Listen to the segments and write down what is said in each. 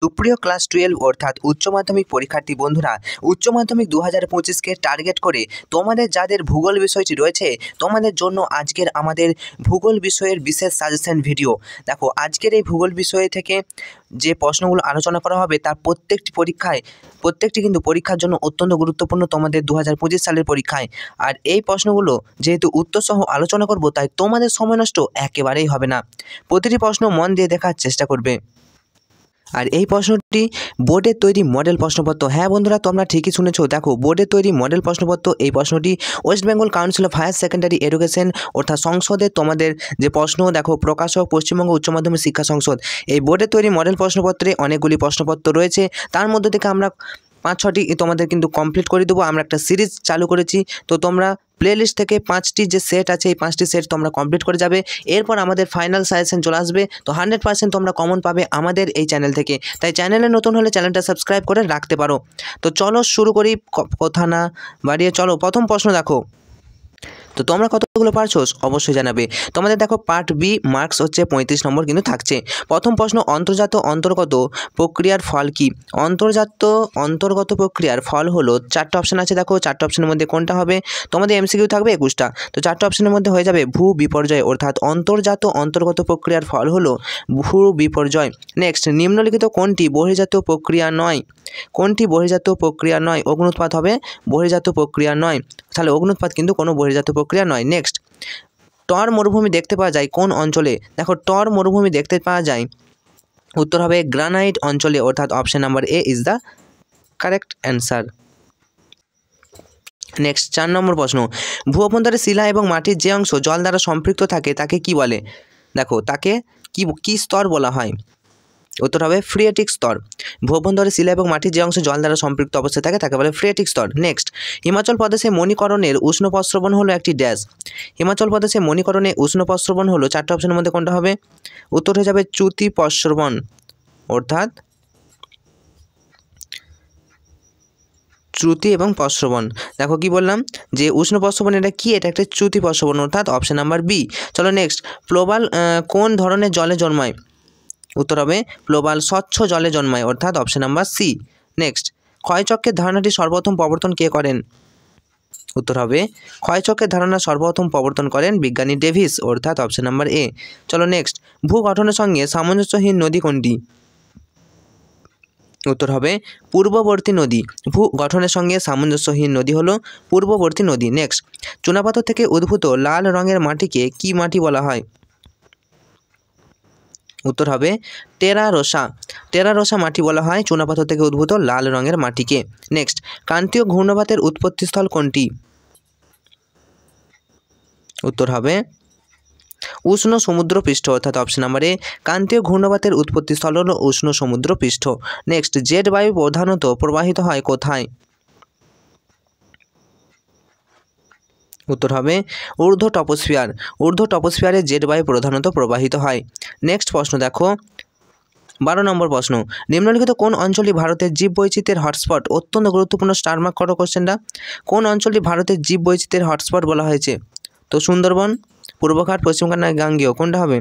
সুপ্রিয় ক্লাস 12 অর্থাৎ উচ্চ মাধ্যমিক পরীক্ষার্থী বন্ধুরা, উচ্চ মাধ্যমিক 2025কে টার্গেট করে তোমাদের যাদের ভূগোল বিষয়টি রয়েছে তোমাদের জন্য আজকের আমাদের ভূগোল বিষয়ের বিশেষ সাজেশন ভিডিও। দেখো, আজকের এই ভূগোল বিষয় থেকে যে প্রশ্নগুলো আলোচনা করা হবে তার প্রত্যেকটি কিন্তু পরীক্ষার জন্য অত্যন্ত গুরুত্বপূর্ণ তোমাদের 2025 সালের পরীক্ষায়। আর এই প্রশ্নগুলো যেহেতু উত্তর সহ আলোচনা করব, তাই তোমাদের সময় নষ্ট একেবারেই হবে না। প্রতিটি প্রশ্ন মন দিয়ে দেখার চেষ্টা করবে। আর এই প্রশ্নটি বোর্ডের তৈরি মডেল প্রশ্নপত্র। হ্যাঁ বন্ধুরা, তোমরা ঠিকই শুনেছো। দেখো, বোর্ডের তৈরি মডেল প্রশ্নপত্র। এই প্রশ্নটি West Bengal council of higher secondary education অর্থাৎ সংসদের তোমাদের যে প্রশ্ন, দেখো প্রকাশক পশ্চিমবঙ্গ উচ্চ মাধ্যমিক শিক্ষা সংসদ। এই বোর্ডের তৈরি মডেল প্রশ্নপত্রে অনেকগুলি প্রশ্নপত্র রয়েছে, তার মধ্যে থেকে আমরা 5-6টি তোমাদের কিন্তু কমপ্লিট করে দেবো। আমরা একটা সিরিজ চালু করেছি, তো তোমরা প্লেলিস্ট থেকে 5টি যে সেট আছে এই 5টি সেট তোমরা কমপ্লিট করে যাবে। এরপর আমাদের ফাইনাল সাজেশন চলে আসবে, তো 100% তোমরা কমন পাবে আমাদের এই চ্যানেল থেকে। তাই চ্যানেলে নতুন হলে চ্যানেলটা সাবস্ক্রাইব করে রাখতে পারো। তো চলো শুরু করি, কথা না বাড়িয়ে চলো প্রথম প্রশ্ন। দেখো, তো তোমরা কতগুলো পারছো অবশ্যই জানাবে। তোমাদের দেখো পার্ট বি মার্কস হচ্ছে 35 নম্বর কিন্তু থাকছে। প্রথম প্রশ্ন, অন্তর্জাত অন্তর্গত প্রক্রিয়ার ফল কি? অন্তর্গত প্রক্রিয়ার ফল হলো, 4টা অপশন আছে। দেখো 4টা অপশনের মধ্যে কোনটা হবে? তোমাদের এমসিকিউ থাকবে 21টা, তো 4টা অপশনের মধ্যে হয়ে যাবে ভূ বিপর্যয়, অর্থাৎ অন্তর্জাত অন্তর্গত প্রক্রিয়ার ফল হলো ভূ বিপর্যয়। নেক্সট, নিম্নলিখিত কোনটি বহির্জাত প্রক্রিয়া নয়? কোনটি বহির্জাত প্রক্রিয়া নয়? অগ্নুৎপাত হবে বহির্জাত প্রক্রিয়া নয়, তাহলে অগ্নুৎপাত কিন্তু কোনো বহির্জাত প্রক্রিয়া নয়। নেক্সট, টর মরুভূমি দেখতে পাওয়া যায় কোন অঞ্চলে? দেখো, টর মরুভূমি দেখতে পাওয়া যায়, উত্তর হবে গ্রানাইট অঞ্চলে, অর্থাৎ option number A is the correct answer. Next 4 নম্বর প্রশ্ন, ভূ অভ্যন্তরে শিলা এবং মাটির যে অংশ জল দ্বারা সম্পৃক্ত থাকে তাকে কি বলে? দেখো, তাকে কি স্তর বলা হয়? উত্তর হবে ফ্রিয়েটিক স্তর। ভূ অভ্যন্তরে শিলা এবং মাটির যে অংশ জল দ্বারা সম্পৃক্ত অবস্থায় থাকে তাকে বলে ফ্রিয়েটিক স্তর। নেক্সট, হিমাচল প্রদেশে মণিকরণের উষ্ণ প্রস্রবণ হলো একটি ড্যাশ। হিমাচল প্রদেশে মণিকরণে উষ্ণ প্রস্রবণ হলো, 4টা অপশনের মধ্যে কোনটা হবে? উত্তর হয়ে যাবে চ্যুতি প্রস্রবণ, অর্থাৎ চ্যুতি এবং প্রস্রবণ। দেখো কি বললাম যে উষ্ণ প্রস্রবণ, এটা কি? এটা একটা চ্যুতি প্রস্রবণ, অর্থাৎ অপশন নাম্বার বি। চলো নেক্সট, প্লোবাল কোন ধরনের জলে জন্মায়? উত্তর হবে প্লোবাল স্বচ্ছ জলে জন্মায়, অর্থাৎ অপশন নাম্বার সি। নেক্সট, ক্ষয়চক্রের ধারণাটি সর্বপ্রথম প্রবর্তন কে করেন? উত্তর হবে ক্ষয়চক্রের ধারণা সর্বপ্রথম প্রবর্তন করেন বিজ্ঞানী ডেভিস, অর্থাৎ অপশন নাম্বার এ। চলো নেক্সট, ভূ গঠনের সঙ্গে সামঞ্জস্যহীন নদী কোনটি? উত্তর হবে পূর্ববর্তী নদী। ভূ গঠনের সঙ্গে সামঞ্জস্যহীন নদী হলো পূর্ববর্তী নদী। নেক্সট, চুনাপাথর থেকে উদ্ভূত লাল রঙের মাটিকে কি মাটি বলা হয়? উত্তর হবে টেরারোসা। টেরারোসা মাটি বলা হয় চুনাপাথর থেকে উদ্ভূত লাল রঙের মাটিকে। নেক্সট, ক্রান্তীয় ঘূর্ণবাতের উৎপত্তিস্থল কোনটি? উত্তর হবে উষ্ণ সমুদ্রপৃষ্ঠ, অর্থাৎ অপশন নাম্বার এ। ক্রান্তীয় ঘূর্ণবাতের উৎপত্তিস্থল হল উষ্ণ সমুদ্রপৃষ্ঠ। নেক্সট, জেট বায়ু প্রধানত প্রবাহিত হয় কোথায়? উত্তর হবে ঊর্ধ্ব টপোস্ফিয়ার। ঊর্ধ্ব টপোস্ফিয়ারে জেট বায়ু প্রধানত প্রবাহিত হয়। নেক্সট প্রশ্ন দেখো, 12 নম্বর প্রশ্ন, নিম্নলিখিত কোন অঞ্চলটি ভারতের জীববৈচিত্র্যের হটস্পট? অত্যন্ত গুরুত্বপূর্ণ, স্টার মার্ক করো কোশ্চেনটা। কোন অঞ্চলটি ভারতের জীববৈচিত্র্যের হটস্পট বলা হয়েছে? তো সুন্দরবন, পূর্বঘাট, পশ্চিমঘাট না গাঙ্গেয়, কোনটা হবে?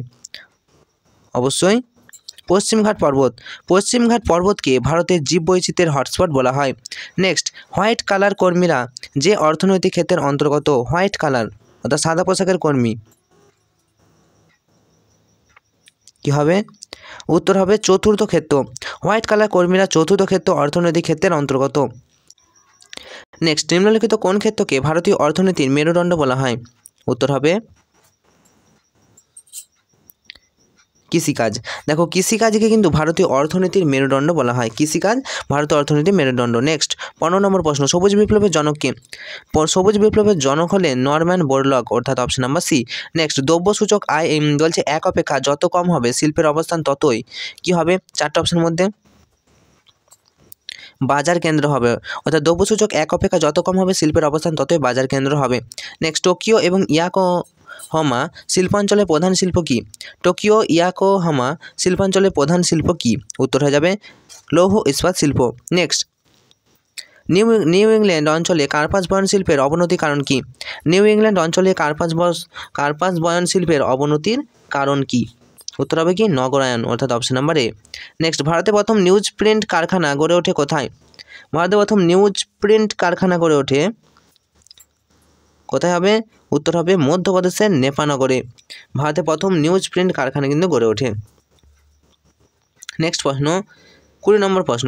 অবশ্যই পশ্চিমঘাট পর্বত। পশ্চিমঘাট পর্বতকে ভারতের জীববৈচিত্র্যের হটস্পট বলা হয়। নেক্সট, হোয়াইট কালার কর্মীরা যে অর্থনৈতিক ক্ষেত্রের অন্তর্গত? হোয়াইট কালার অর্থাৎ সাদা পোশাকের কর্মী, কি হবে? উত্তর হবে চতুর্থ ক্ষেত্র। হোয়াইট কালার কর্মীরা চতুর্থ ক্ষেত্র অর্থনৈতিক ক্ষেত্রের অন্তর্গত। নেক্সট, নিম্নলিখিত কোন ক্ষেত্রকে ভারতীয় অর্থনীতির মেরুদণ্ড বলা হয়? উত্তর হবে কৃষিকাজ। দেখো, কৃষিকাজকে কিন্তু ভারতীয় অর্থনীতির মেরুদণ্ড বলা হয়। কৃষিকাজ ভারতীয় অর্থনীতির মেরুদণ্ড। নেক্সট 15 নম্বর প্রশ্ন, সবুজ বিপ্লবের জনক কে? সবুজ বিপ্লবের জনক হলেন নরম্যান বোরলগ, অর্থাৎ অপশন নাম্বার সি। নেক্সট, দ্রব্যসূচক আয় বলছে এক অপেক্ষা যত কম হবে শিল্পের অবস্থান ততই কি হবে? 4টা অপশনের মধ্যে বাজার কেন্দ্র হবে, অর্থাৎ দ্রব্যসূচক এক অপেক্ষা যত কম হবে শিল্পের অবস্থান ততই বাজার কেন্দ্র হবে। নেক্সট, টোকিও এবং ইয়াকোহামা শিল্পাঞ্চলের প্রধান শিল্প কি? টোকিও ইয়াকোহামা শিল্পাঞ্চলের প্রধান শিল্প কি? উত্তর হয়ে যাবে লৌহ ইস্পাত শিল্প। নেক্সট, নিউ ইংল্যান্ড অঞ্চলে কার্পাস বয়ন শিল্পের অবনতির কারণ কি? নিউ ইংল্যান্ড অঞ্চলে কার্পাস বয়ন শিল্পের অবনতির কারণ কি? উত্তর হবে কি নগরায়ন, অর্থাৎ অপশন নাম্বার এ। নেক্সট, ভারতে প্রথম নিউজ প্রিন্ট কারখানা গড়ে ওঠে কোথায়? ভারতে প্রথম নিউজ প্রিন্ট কারখানা গড়ে ওঠে কোথায় হবে? উত্তর হবে মধ্যপ্রদেশের নেপানগরে। ভারতে প্রথম নিউজ প্রিন্ট কারখানা কিন্তু গড়ে ওঠে। নেক্সট প্রশ্ন, 20 নম্বর প্রশ্ন,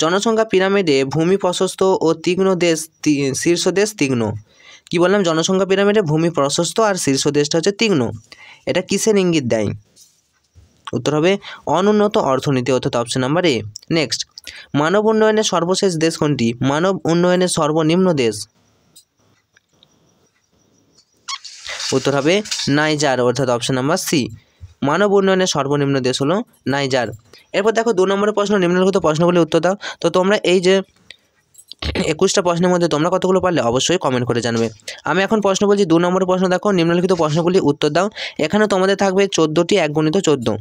জনসংখ্যা পিরামিডে ভূমি প্রশস্ত ও তীক্ষ্ণ দেশ শীর্ষ দেশ তীক্ষ্ণ। কি বললাম? জনসংখ্যা পিরামিডে ভূমি প্রশস্ত আর শীর্ষ দেশটা হচ্ছে তীক্ষ্ণ। এটা কিসের ইঙ্গিত দেয়? উত্তর হবে অনুন্নত অর্থনীতি, অর্থাৎ অপশন নাম্বার এ। নেক্সট, মানব উন্নয়নের সর্বশেষ দেশ কোনটি? মানব উন্নয়নের সর্বনিম্ন দেশ? উত্তর হবে নাইজার, অর্থাৎ অপশন নাম্বার সি। মানব উন্নয়নের সর্বনিম্ন দেশ হলো নাইজার। এরপর দেখো 2 নম্বরের প্রশ্ন, নিম্নলিখিত প্রশ্নগুলি উত্তর দাও। তো তোমরা এই যে 21টা প্রশ্নের মধ্যে তোমরা কতগুলো পারলে অবশ্যই কমেন্ট করে জানবে। আমি এখন প্রশ্ন বলছি, 2 নম্বরের প্রশ্ন দেখো, নিম্নলিখিত প্রশ্নগুলি উত্তর দাও। এখানে তোমাদের থাকবে 14টি 1 গুণিত 14।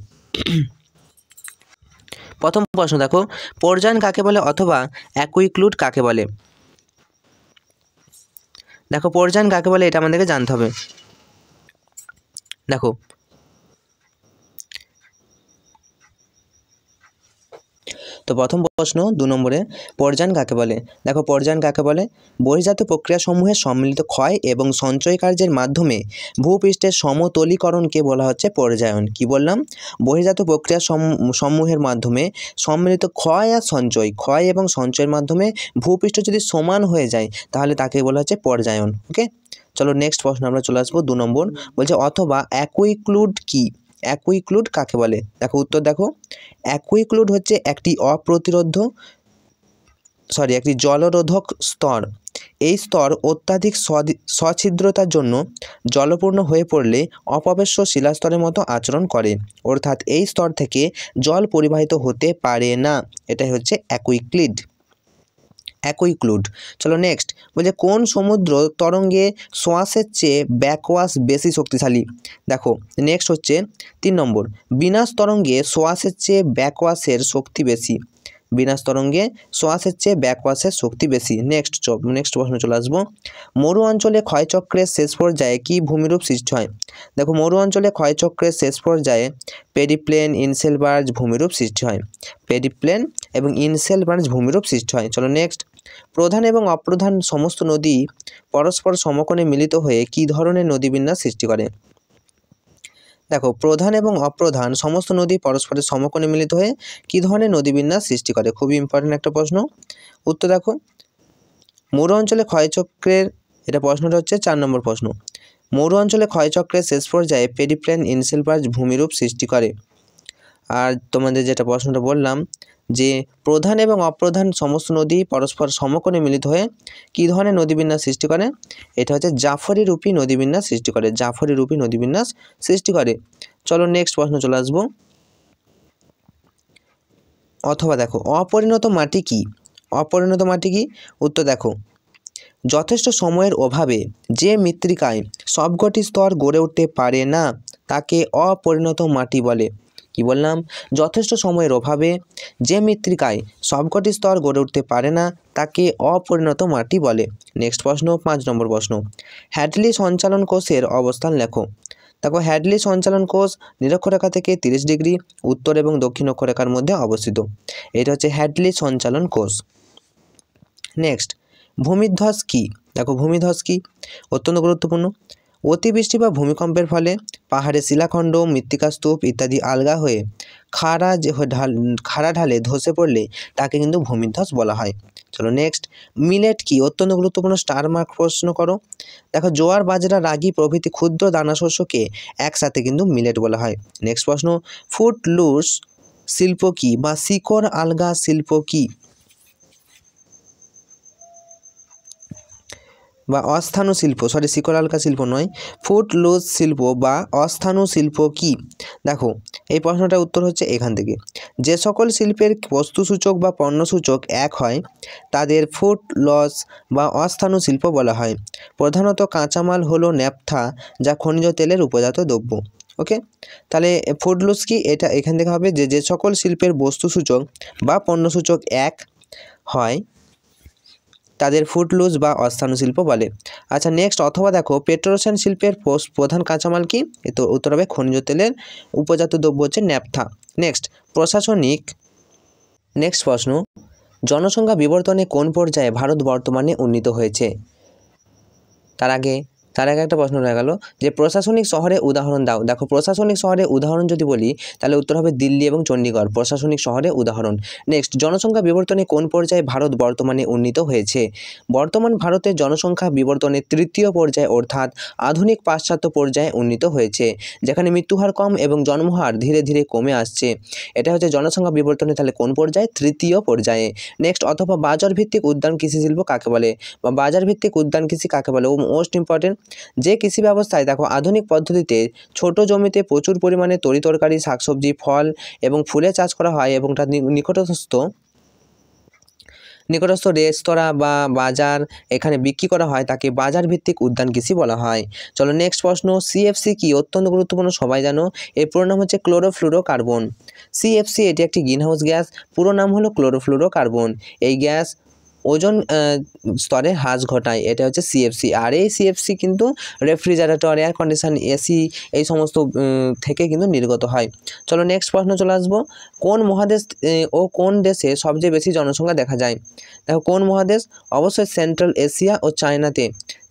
প্রথম প্রশ্ন দেখো, পর্যায়ন কাকে বলে অথবা অ্যাকুইক্লুড কাকে বলে? দেখো পর্যায়ন কাকে বলে এটা আমাদেরকে জানতে হবে। দেখো তো প্রথম প্রশ্ন 2 নম্বরে, পর্যায়ন কাকে বলে? দেখো পর্যায়ন কাকে বলে? বহির্জাত প্রক্রিয়াসমূহের সম্মিলিত ক্ষয় এবং সঞ্চয় কার্যের মাধ্যমে ভূপৃষ্ঠের সমতলীকরণকে বলা হচ্ছে পর্যায়ন। কি বললাম? বহির্জাত প্রক্রিয়া সমূহের মাধ্যমে সম্মিলিত ক্ষয় আর সঞ্চয়, ক্ষয় এবং সঞ্চয়ের মাধ্যমে ভূপৃষ্ঠ যদি সমান হয়ে যায় তাহলে তাকে বলা হচ্ছে পর্যায়ন। ওকে, চলো নেক্সট প্রশ্ন আমরা চলে আসবো। 2 নম্বর বলছে অথবা অ্যাকুইক্লুড কি? অ্যাকুইক্লুড কাকে বলে? দেখো উত্তর দেখো, অ্যাকুইক্লুড হচ্ছে একটি একটি জলরোধক স্তর। এই স্তর অত্যাধিক সছিদ্রতার জন্য জলপূর্ণ হয়ে পড়লে অপবেশ্য শিলাস্তরের মতো আচরণ করে, অর্থাৎ এই স্তর থেকে জল পরিবাহিত হতে পারে না। এটাই হচ্ছে অ্যাকুইক্লুড। চলো নেক্সট, বলছে কোন সমুদ্র তরঙ্গে সোয়াসের চেয়ে ব্যাকওয়াশ বেশি শক্তিশালী? দেখো নেক্সট হচ্ছে 3 নম্বর, বিনাশ তরঙ্গে সোয়াসের চেয়ে ব্যাকওয়াশের শক্তি বেশি। বিনাশ তরঙ্গে সোয়াসের চেয়ে ব্যাকওয়াশের শক্তি বেশি। নেক্সট প্রশ্ন চলে আসবো, মরু অঞ্চলে ক্ষয়চক্রের শেষ পর্যায়ে কি ভূমিরূপ সৃষ্টি হয়? দেখো মরু অঞ্চলে ক্ষয়চক্রের শেষ পর্যায়ে পেরিপ্লেন ইনসেলবার্জ ভূমিরূপ সৃষ্টি হয়। পেরিপ্লেন এবং ইনসেলবার্জ ভূমিরূপ সৃষ্টি হয়। চলো নেক্সট, প্রধান এবং অপ্রধান সমস্ত নদী পরস্পর সমকোণে মিলিত হয়ে কি ধরনের নদীবিন্যাস সৃষ্টি করে? দেখো প্রধান এবং অপ্রধান সমস্ত নদী পরস্পরের সমকোণে মিলিত হয়ে কি ধরনের নদীবিন্যাস সৃষ্টি করে? খুবই ইম্পর্টেন্ট একটা প্রশ্ন। উত্তর দেখো, মরু অঞ্চলে ক্ষয়চক্রের, এটা প্রশ্নটা হচ্ছে 4 নম্বর প্রশ্ন, মরু অঞ্চলে ক্ষয়চক্রের শেষ পর্যায়ে পেরিপ্লেন ইনসেলবার্জ ভূমিরূপ সৃষ্টি করে। আর তোমাদের যেটা প্রশ্নটা বললাম যে প্রধান এবং অপ্রধান সমস্ত নদী পরস্পর সমকোণে মিলিত হয়ে কী ধরনের নদীবিন্যাস সৃষ্টি করে? এটা হচ্ছে জাফরিরূপী নদীবিন্যাস সৃষ্টি করে, জাফরিরূপী নদীবিন্যাস সৃষ্টি করে। চলো নেক্সট প্রশ্ন চলে আসবো। অথবা দেখো অপরিণত মাটি কি? অপরিণত মাটি কি? উত্তর দেখো, যথেষ্ট সময়ের অভাবে যে মৃত্তিকায় সবকটি স্তর গড়ে উঠতে পারে না তাকে অপরিণত মাটি বলে। কি বললাম? যথেষ্ট সময়ের অভাবে যে মৃত্তিকায় সবকটি স্তর গড়ে উঠতে পারে না তাকে অপরিণত মাটি বলে। নেক্সট প্রশ্ন 5 নম্বর প্রশ্ন, হ্যাডলি সঞ্চালন কোষের অবস্থান লেখো। দেখো হ্যাডলি সঞ্চালন কোষ নিরক্ষরেখা থেকে 30 ডিগ্রি উত্তর এবং দক্ষিণ অক্ষরেখার মধ্যে অবস্থিত। এটা হচ্ছে হ্যাডলি সঞ্চালন কোষ। নেক্সট, ভূমিধ্বস কি? দেখো ভূমিধ্বস কি? অত্যন্ত গুরুত্বপূর্ণ। অতিবৃষ্টি বা ভূমিকম্পের ফলে পাহাড়ে শিলাখণ্ড, মৃত্তিকা স্তূপ ইত্যাদি আলগা হয়ে খাড়া ঢালে ধসে পড়লে তাকে কিন্তু ভূমিধ্বস বলা হয়। চলো নেক্সট, মিলেট কি? অত্যন্ত গুরুত্বপূর্ণ, স্টার মার্ক প্রশ্ন করো। দেখো জোয়ার, বাজরা, রাগি প্রভৃতি ক্ষুদ্র দানাশস্যকে একসাথে কিন্তু মিলেট বলা হয়। নেক্সট প্রশ্ন, ফুটলুস শিল্প কি বা শিকড় আলগা শিল্প কি? বা অস্থানু শিল্প, শিকড় আলগা শিল্প নয়, ফুটলুস শিল্প বা অস্থানু শিল্প কি? দেখো এই প্রশ্নটার উত্তর হচ্ছে এখান থেকে, যে সকল শিল্পের বস্তুসূচক বা পণ্যসূচক এক হয় তাদের ফুটলস বা অস্থানু শিল্প বলা হয়। প্রধানত কাঁচামাল হলো ন্যাপথা, যা খনিজ তেলের উপজাত দ্রব্য। ওকে, তাহলে ফুটলুস কি? এটা এখান থেকে হবে যে সকল শিল্পের বস্তুসূচক বা পণ্যসূচক এক হয় তাদের ফুটলুজ বা অস্থানু শিল্প বলে। আচ্ছা নেক্সট অথবা দেখো পেট্রোরসায়ন শিল্পের প্রধান কাঁচামাল কি? তো উত্তর হবে খনিজ তেলের উপজাত দ্রব্য হচ্ছে ন্যাপথা। নেক্সট প্রশাসনিক নেক্সট প্রশ্ন, জনসংখ্যা বিবর্তনে কোন পর্যায়ে ভারত বর্তমানে উন্নীত হয়েছে? তার আগে একটা প্রশ্ন রয়ে গেল যে প্রশাসনিক শহরে উদাহরণ দাও। দেখো প্রশাসনিক শহরে উদাহরণ যদি বলি তাহলে উত্তর হবে দিল্লি এবং চণ্ডীগড় প্রশাসনিক শহরে উদাহরণ। নেক্সট জনসংখ্যা বিবর্তনে কোন পর্যায়ে ভারত বর্তমানে উন্নীত হয়েছে? বর্তমান ভারতের জনসংখ্যা বিবর্তনের তৃতীয় পর্যায়ে অর্থাৎ আধুনিক পাশ্চাত্য পর্যায়ে উন্নীত হয়েছে, যেখানে মৃত্যুহার কম এবং জন্মহার ধীরে ধীরে কমে আসছে। এটা হচ্ছে জনসংখ্যা বিবর্তনে তাহলে কোন পর্যায়ে? তৃতীয় পর্যায়ে। নেক্সট অথবা বাজার ভিত্তিক উদ্যান কৃষি শিল্প কাকে বলে বা বাজার ভিত্তিক উদ্যান কৃষি কাকে বলে? ও মোস্ট ইম্পর্টেন্ট, যে কৃষি ব্যবস্থায় দেখো আধুনিক পদ্ধতিতে ছোট জমিতে প্রচুর পরিমাণে তরিতরকারি শাকসবজি ফল এবং ফুলের চাষ করা হয় এবং তার নিকটস্থ রেস্তোরাঁ বা বাজার এখানে বিক্রি করা হয়, তাকে বাজার ভিত্তিক উদ্যান কৃষি বলা হয়। চলো নেক্সট প্রশ্ন, সিএফসি কি? অত্যন্ত গুরুত্বপূর্ণ, সবাই জানো, এর পুরো নাম হচ্ছে ক্লোরোফ্লুরোকার্বন। সিএফসি এটি একটি গ্রিনহাউস গ্যাস, পুরো নাম হলো ক্লোরোফ্লুরোকার্বন। এই গ্যাস ওজোন স্তরে হ্রাস ঘটায়, এটা হচ্ছে সিএফসি। আর এই সিএফসি কিন্তু রেফ্রিজারেটর এয়ার কন্ডিশন এসি এই সমস্ত থেকে কিন্তু নির্গত হয়। চলো নেক্সট প্রশ্ন চলে আসবো, কোন মহাদেশ ও কোন দেশে সবচেয়ে বেশি জনসংখ্যা দেখা যায়? দেখো কোন মহাদেশ? অবশ্যই সেন্ট্রাল এশিয়া ও চায়নাতে।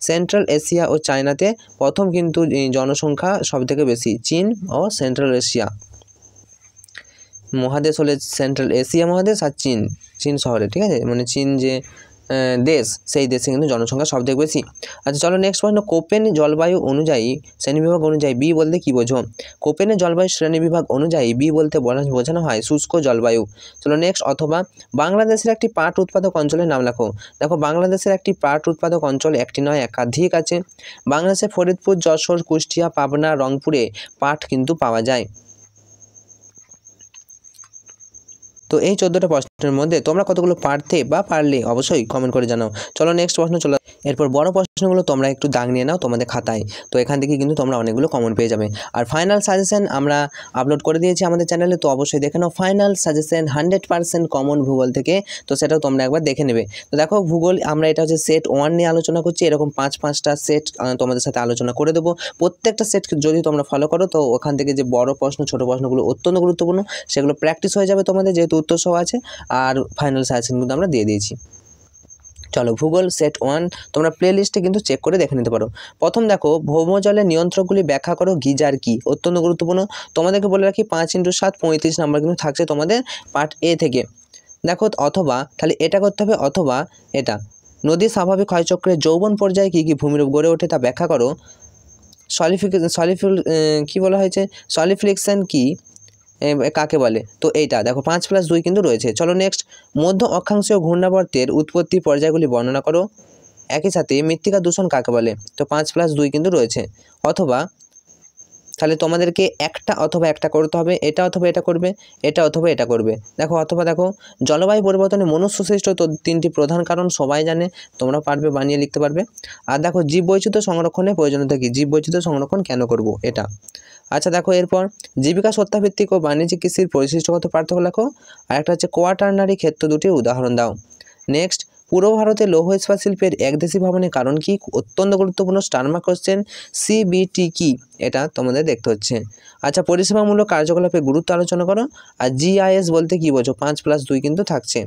সেন্ট্রাল এশিয়া ও চায়নাতে প্রথম কিন্তু জনসংখ্যা সবথেকে বেশি, চীন ও সেন্ট্রাল এশিয়া মহাদেশ হলে সেন্ট্রাল এশিয়া মহাদেশ আর চীন শহরে, ঠিক আছে, মানে চীন যে দেশ সেই দেশে কিন্তু জনসংখ্যা সবথেকে বেশি। আচ্ছা চলো নেক্সট প্রশ্ন, কোপেন জলবায়ু অনুযায়ী শ্রেণীবিভাগ অনুযায়ী বি বলতে কী বোঝো? কোপেনের জলবায়ু শ্রেণীবিভাগ অনুযায়ী বি বলতে বোঝানো হয় শুষ্ক জলবায়ু। চলো নেক্সট অথবা বাংলাদেশের একটি পাট উৎপাদক অঞ্চলের নাম লেখো। দেখো বাংলাদেশের একটি পাট উৎপাদক অঞ্চল একটি নয় একাধিক আছে। বাংলাদেশের ফরিদপুর যশোর কুষ্টিয়া পাবনা রংপুরে পাট কিন্তু পাওয়া যায়। তো এই 14টা প্রশ্নের মধ্যে তোমরা কতগুলো পারতে বা পারলে অবশ্যই কমেন্ট করে জানাও। চলো নেক্সট প্রশ্ন চলো। এরপর বড় প্রশ্নগুলো তোমরা একটু দাগ নিয়ে নাও তোমাদের খাতায়, তো এখান থেকে কিন্তু তোমরা অনেকগুলো কমেন্ট পেয়ে যাবে। আর ফাইনাল সাজেশন আমরা আপলোড করে দিয়েছি আমাদের চ্যানেলে, তো অবশ্যই দেখে নাও। ফাইনাল সাজেশন 100% কমন ভূগোল থেকে, তো সেটাও তোমরা একবার দেখে নেবে। তো দেখো ভূগোল আমরা এটা হচ্ছে সেট 1 নিয়ে আলোচনা করছি, এরকম 5-5টা সেট তোমাদের সাথে আলোচনা করে দেবো। প্রত্যেকটা সেট যদি তোমরা ফলো করো তো ওখান থেকে যে বড় প্রশ্ন ছোট প্রশ্নগুলো অত্যন্ত গুরুত্বপূর্ণ, সেগুলো প্র্যাকটিস হয়ে যাবে তোমাদের, যেহেতু উত্তর সহ আছে। আর ফাইনাল সাজেশন কিন্তু আমরা দিয়ে দিয়েছি। চলো ভূগোল সেট 1 তোমরা প্লে লিস্টে কিন্তু চেক করে দেখে নিতে পারো। প্রথম দেখো ভৌমজলের নিয়ন্ত্রকগুলি ব্যাখ্যা করো। গিজার কি? অত্যন্ত গুরুত্বপূর্ণ, তোমাদেরকে বলে রাখি 5x7 35 নাম্বার কিন্তু থাকছে তোমাদের পার্ট এ থেকে। দেখো অথবা তাহলে এটা করতে হবে, অথবা এটা নদীর স্বাভাবিক ক্ষয়চক্রে যৌবন পর্যায়ে কী কী ভূমিরূপ গড়ে ওঠে তা ব্যাখ্যা করো। কি বলা হয়েছে? সলিফ্লিকশন কি কাকে বলে? তো এইটা দেখো 5+2 কিন্তু রয়েছে। চলো নেক্সট, মধ্য অক্ষাংশীয় ঘূর্ণাবর্তের উৎপত্তি পর্যায়গুলি বর্ণনা করো। একই সাথে মৃত্তিকা দূষণ কাকে বলে? তো 5+2 কিন্তু রয়েছে। অথবা তাহলে তোমাদেরকে একটা করতে হবে, এটা অথবা এটা করবে, এটা অথবা এটা করবে। দেখো অথবা দেখো জলবায়ু পরিবর্তনে মনুষ্য সৃষ্ট তো 3টি প্রধান কারণ সবাই জানে, তোমরা পারবে বানিয়ে লিখতে পারবে। আর দেখো জীববৈচিত্র্য সংরক্ষণের প্রয়োজনীয়তা কি? জীববৈচিত্র্য সংরক্ষণ কেন করব এটা। আচ্ছা দেখো এরপর জীবিকা সত্তাভিত্তিক ও বাণিজ্যিক কৃষির বৈশিষ্ট্যগত পার্থক্য লেখো। আর একটা হচ্ছে কোয়াটারনারি ক্ষেত্র দুটির উদাহরণ দাও। নেক্সট, পূর্ব ভারতে লৌহ ইস্পাত শিল্পের একদেশী ভবনের কারণ কি? অত্যন্ত গুরুত্বপূর্ণ স্টারমার্ক কোশ্চেন। সিবিটি কি? এটা তোমাদের দেখতে হচ্ছে। আচ্ছা পরিষেবামূলক কার্যকলাপের গুরুত্ব আলোচনা করো। আর জিআইএস বলতে কি বোঝো? 5+2 কিন্তু থাকছে।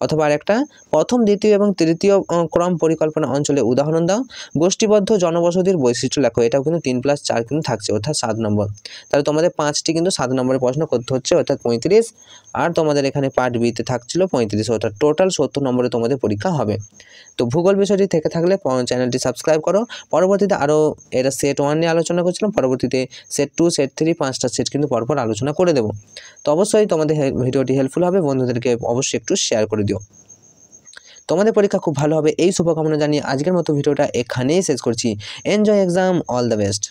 অথবা আরেকটা প্রথম দ্বিতীয় এবং তৃতীয় ক্রম পরিকল্পনা অঞ্চলে উদাহরণ দাও। গোষ্ঠীবদ্ধ জনবসতির বৈশিষ্ট্য লেখো। এটাও কিন্তু 3+4 কিন্তু থাকছে, অর্থাৎ 7 নম্বর। তাহলে তোমাদের 5টি কিন্তু 7 নম্বরের প্রশ্ন করতে হচ্ছে, অর্থাৎ 35। আর তোমাদের এখানে পার্ট বিতে থাকছিল 35, অর্থাৎ টোটাল 70 নম্বরে তোমাদের পরীক্ষা হবে। তো ভূগোল বিষয়টি থেকে থাকলে চ্যানেলটি সাবস্ক্রাইব করো। পরবর্তীতে আরও এটা সেট 1 নিয়ে আলোচনা করছিলাম, পরবর্তীতে সেট 2 সেট 3 5টা সেট কিন্তু পরপর আলোচনা করে দেবো। তো অবশ্যই তোমাদের ভিডিওটি হেল্পফুল হবে, বন্ধুদেরকে অবশ্যই একটু শেয়ার করে দিও। তোমাদের পরীক্ষা খুব ভালো হবে এই শুভকামনা জানিয়ে আজকের মতো ভিডিওটা এখানেই শেষ করছি। Enjoy exam, all the best.